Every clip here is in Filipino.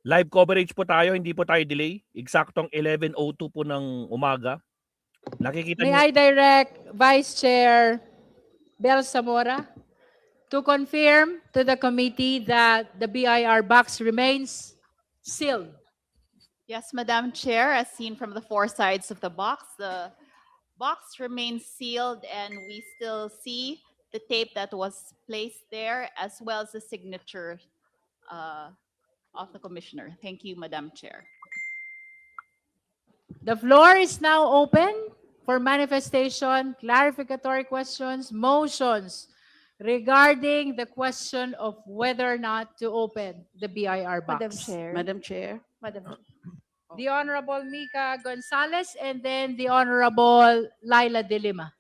Live coverage po tayo, hindi po tayo delay. Eksaktong 11:02 po ng umaga. Nakikita May niyo. I direct Vice Chair Bel Zamora to confirm to the committee that the BIR box remains sealed. Yes, Madam Chair, as seen from the four sides of the box remains sealed and we still see the tape that was placed there as well as the signature of the commissioner. Thank you, Madam Chair. The floor is now open for manifestation, clarificatory questions, motions regarding the question of whether or not to open the BIR box. Madam Chair. Madam Chair. Madam. The Honorable Mika Gonzalez and then the Honorable Laila De Lima.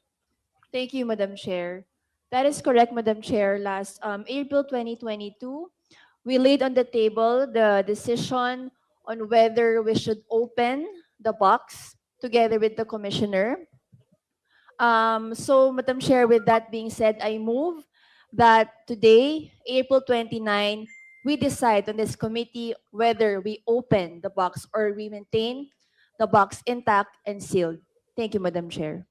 Thank you, Madam Chair. That is correct, Madam Chair. Last April 2022, we laid on the table the decision on whether we should open the box together with the commissioner. So, Madam Chair, with that being said, I move that today, April 29, we decide on this committee whether we open the box or we maintain the box intact and sealed. Thank you, Madam Chair.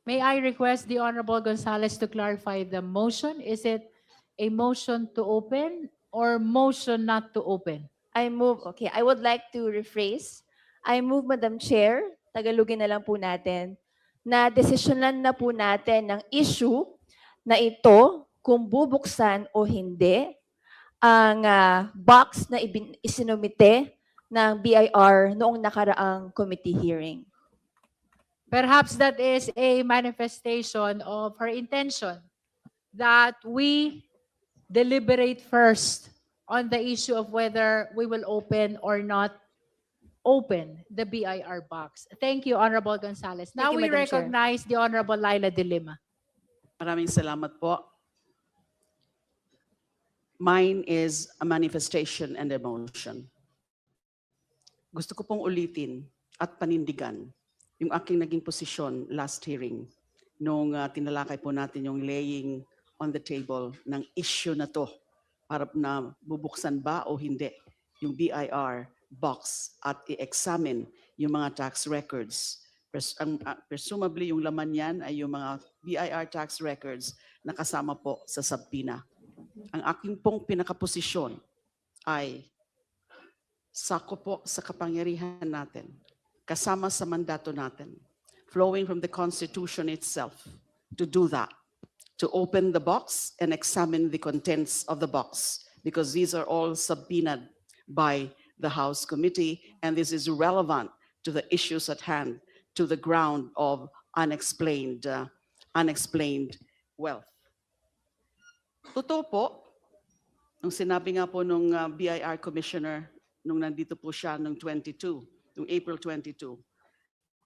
May I request the Honorable Gonzalez to clarify the motion? Is it a motion to open or motion not to open? I move, okay, I would like to rephrase. I move, Madam Chair, Tagalogin na lang po natin, na desisyonan na po natin ng issue na ito kung bubuksan o hindi ang box na isinumite ng BIR noong nakaraang committee hearing. Perhaps that is a manifestation of her intention that we deliberate first on the issue of whether we will open or not open the BIR box. Thank you, Honorable Gonzalez. Now Thank you, we Madam Chair. recognize the Honorable Laila De Lima. Maraming salamat po. Mine is a manifestation and emotion. Gusto ko pong ulitin at panindigan yung aking naging posisyon last hearing nung tinalakay po natin yung laying on the table ng issue na to para na bubuksan ba o hindi yung BIR box at i-examine yung mga tax records. Presumably yung laman yan ay yung mga BIR tax records na kasama po sa subpoena. Ang aking pong pinakaposisyon ay sako po sa kapangyarihan natin, kasama sa mandato natin, flowing from the Constitution itself, to do that, to open the box and examine the contents of the box, because these are all subpoenaed by the House Committee, and this is relevant to the issues at hand, to the ground of unexplained wealth. Totoo po, nung sinabi nga po nung BIR Commissioner, nung nandito po siya nung April 22,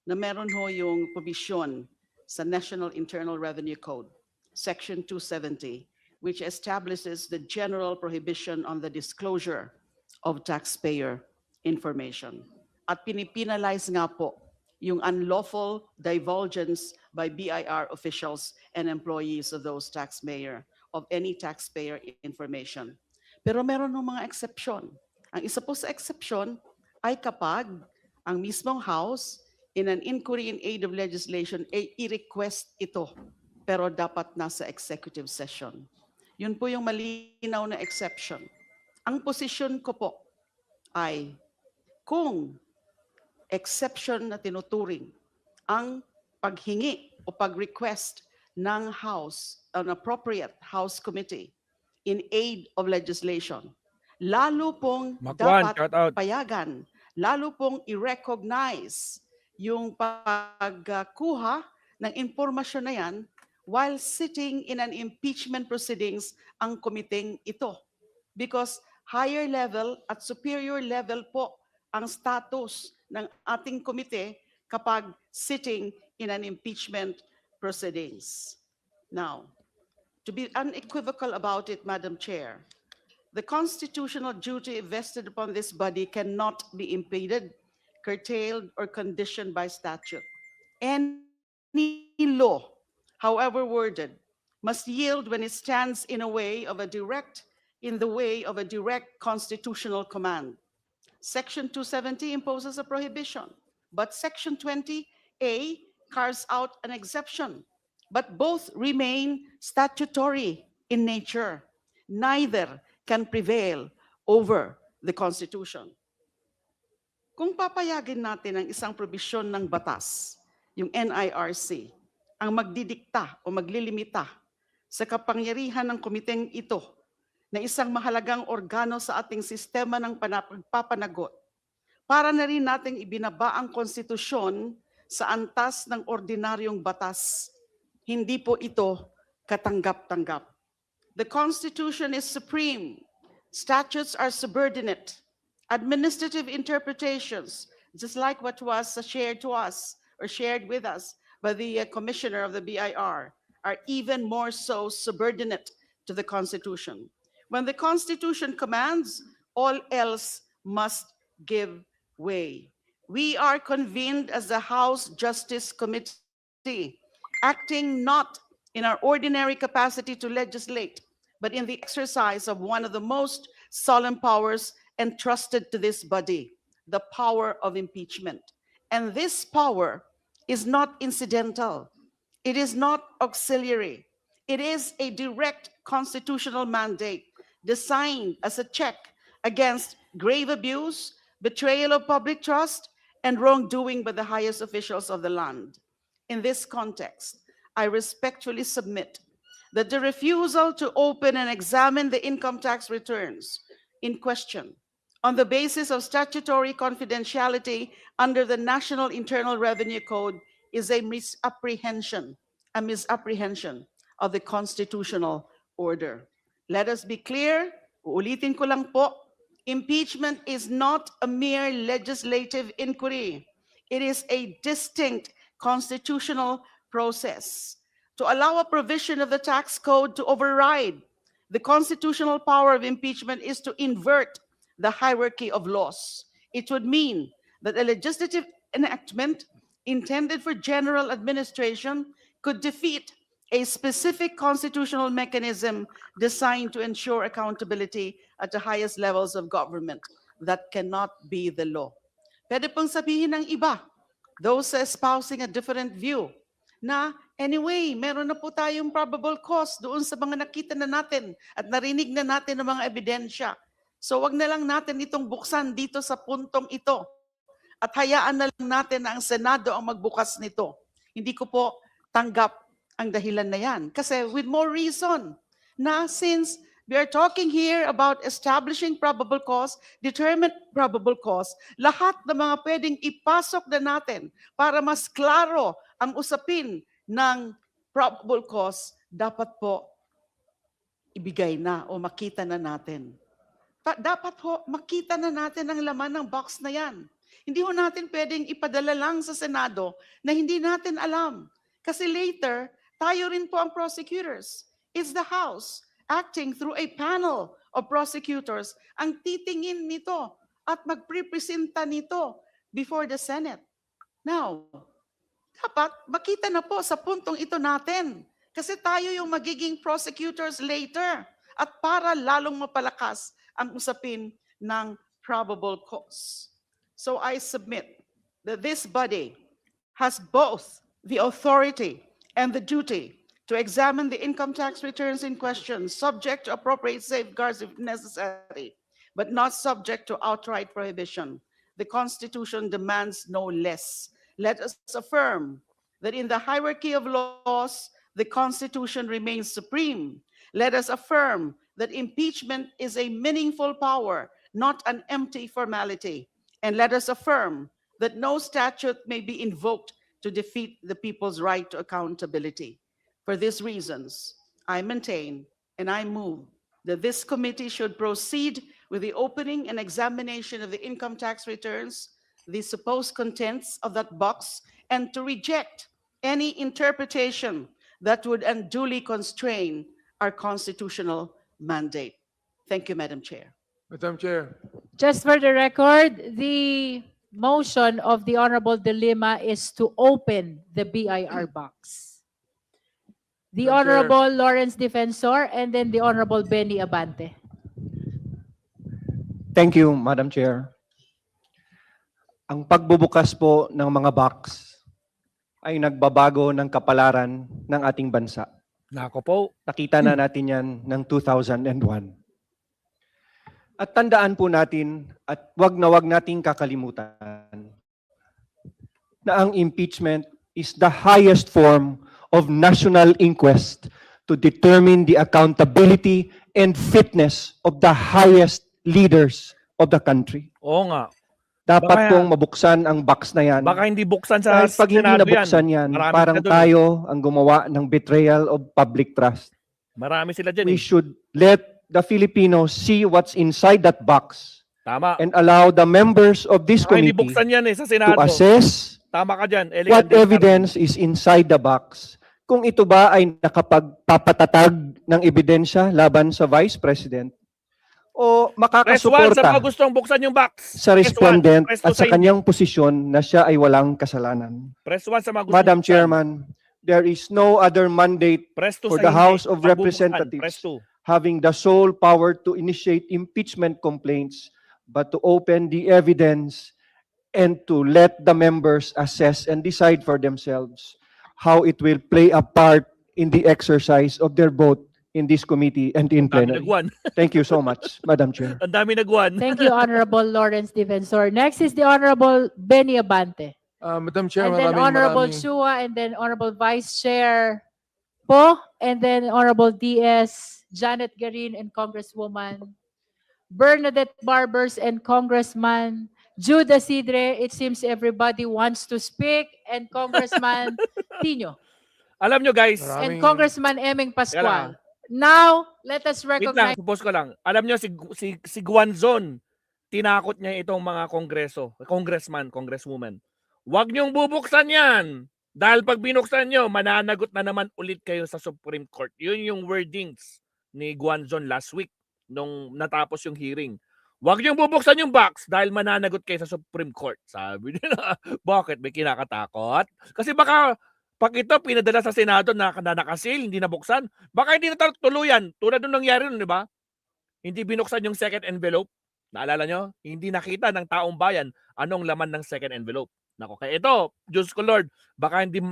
na meron ho yung provision sa National Internal Revenue Code, Section 270, which establishes the general prohibition on the disclosure of taxpayer information. At pinipinalize nga po yung unlawful divulgence by BIR officials and employees of those taxpayer of any taxpayer information. Pero meron ng mga exception. Ang isa po sa exception ay kapag ang mismong House in an inquiry in aid of legislation ay i-request ito, pero dapat nasa executive session. Yun po yung malinaw na exception. Ang posisyon ko po ay kung exception na tinuturing ang paghingi o pag-request ng House, an appropriate House Committee in aid of legislation, lalo pong Makwan, dapat shout out. payagan, lalo pong i-recognize yung pagkuha ng impormasyon na yan while sitting in an impeachment proceedings ang komiteng ito. Because higher level at superior level po ang status ng ating komite kapag sitting in an impeachment proceedings. Now, to be unequivocal about it, Madam Chair, the constitutional duty vested upon this body cannot be impeded, curtailed, or conditioned by statute. Any law, however worded, must yield when it stands in the way of a direct constitutional command. Section 270 imposes a prohibition, but Section 20A carves out an exception. But both remain statutory in nature. Neither can prevail over the Constitution. Kung papayagin natin ang isang probisyon ng batas, yung NIRC, ang magdidikta o maglilimita sa kapangyarihan ng komiteng ito na isang mahalagang organo sa ating sistema ng pagpapanagot, para na rin nating ibinaba ang konstitusyon sa antas ng ordinaryong batas. Hindi po ito katanggap-tanggap. The Constitution is supreme. Statutes are subordinate. Administrative interpretations, just like what was shared to us or shared with us by the commissioner of the BIR, are even more so subordinate to the Constitution. When the Constitution commands, all else must give way. We are convened as the House Justice Committee, acting not in our ordinary capacity to legislate, but in the exercise of one of the most solemn powers entrusted to this body, the power of impeachment. And this power is not incidental. It is not auxiliary. It is a direct constitutional mandate designed as a check against grave abuse, betrayal of public trust, and wrongdoing by the highest officials of the land. In this context, I respectfully submit that the refusal to open and examine the income tax returns in question on the basis of statutory confidentiality under the National Internal Revenue Code is a misapprehension of the constitutional order. Let us be clear, uulitin ko lang po, impeachment is not a mere legislative inquiry. It is a distinct constitutional process. To allow a provision of the tax code to override the constitutional power of impeachment is to invert the hierarchy of laws. It would mean that a legislative enactment intended for general administration could defeat a specific constitutional mechanism designed to ensure accountability at the highest levels of government. That cannot be the law. Pwede pong sabihin ng iba, those espousing a different view, na anyway, meron na po tayong probable cause doon sa mga nakita na natin at narinig na natin ng mga ebidensya. So wag na lang natin itong buksan dito sa puntong ito at hayaan na lang natin na ang Senado ang magbukas nito. Hindi ko po tanggap ang dahilan na yan. Kasi with more reason na since we are talking here about establishing probable cause, determined probable cause, lahat ng mga pwedeng ipasok na natin para mas klaro ang usapin ng probable cause, dapat po ibigay na o makita na natin. Dapat ho, makita na natin ang laman ng box na yan. Hindi ho natin pwedeng ipadala lang sa Senado na hindi natin alam. Kasi later, tayo rin po ang prosecutors. It's the House acting through a panel of prosecutors ang titingin nito at magprepresenta nito before the Senate. Now, dapat makita na po sa puntong ito natin. Kasi tayo yung magiging prosecutors later at para lalong mapalakas ang usapin ng probable cause. So I submit that this body has both the authority and the duty to examine the income tax returns in question, subject to appropriate safeguards if necessary, but not subject to outright prohibition. The Constitution demands no less. Let us affirm that in the hierarchy of laws, the Constitution remains supreme. Let us affirm that impeachment is a meaningful power, not an empty formality. And let us affirm that no statute may be invoked to defeat the people's right to accountability. For these reasons, I maintain and I move that this committee should proceed with the opening and examination of the income tax returns, the supposed contents of that box, and to reject any interpretation that would unduly constrain our constitutional mandate. Thank you, Madam Chair. Madam Chair, Just for the record, the motion of the Honorable De Lima is to open the BIR box. The Madam Chair. Honorable Lawrence Defensor and then the Honorable Benny Abante. Thank you, Madam Chair. Ang pagbubukas po ng mga box ay nagbabago ng kapalaran ng ating bansa. Nako po. Nakita na natin yan ng 2001. At tandaan po natin at wag na wag nating kakalimutan na ang impeachment is the highest form of national inquest to determine the accountability and fitness of the highest leaders of the country. Oo nga. Dapat Baka- pong mabuksan ang box na yan. Baka hindi buksan sa Dahil pag hindi Senado nabuksan yan, Marami parang sila dun. tayo ang gumawa ng betrayal of public trust. Marami sila dyan. We Eh. should let the Filipinos see what's inside that box Tama. and allow the members of this Baka hindi committee buksan yan sa to Senado. assess Tama ka dyan. what evidence is inside the box. Kung ito ba ay nakapagpapatatag ng ebidensya laban sa Vice President o Press 1 sa mga makakasuporta gustong buksan yung box. sa Press 1, respondent press 2 at sa hindi. kanyang posisyon na siya ay walang kasalanan. Press 1 sa mga gustong Madam buksan. Chairman, there is no other mandate Press 2 for sa the hindi. House of Pag bubuksan, Representatives Press 2. having the sole power to initiate impeachment complaints, but to open the evidence and to let the members assess and decide for themselves how it will play a part in the exercise of their vote in this committee and in Ang dami plenary. nagwan. Thank you so much, Madam Chair. Ang dami nagwan. Thank you, Honorable Lawrence Defensor. Next is the Honorable Benny Abante. Madam Chair, And then Honorable Chua, and then Honorable Vice Chair Po, and then Honorable DS, Janet Garin, and Congresswoman Bernadette Barbers, and Congressman Judah Sidre. It seems everybody wants to speak, and Congressman Tino, Alam nyo guys, and Congressman Eming Teka Pascual. lang. Now, let us wait lang, recognize suppose ko lang. Alam nyo si Guanzon, tinakot niya itong mga congressman, congresswoman. Huwag niyong bubuksan yan. Dahil pag binuksan nyo, mananagot na naman ulit kayo sa Supreme Court. Yun yung wordings ni Guanzon last week nung natapos yung hearing. Huwag niyong bubuksan yung box dahil mananagot kayo sa Supreme Court. Sabi nila, bakit? May kinakatakot? Kasi baka pag ito pinadala sa Senado na nakasil, hindi nabuksan, baka hindi na tuluyan. Tulad nung nangyari nun, di ba? Hindi binuksan yung second envelope. Naalala nyo? Hindi nakita ng taong bayan anong laman ng second envelope. Nako, kaya ito, Diyos ko Lord, baka hindi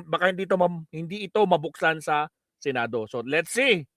ito mabuksan sa Senado. So let's see.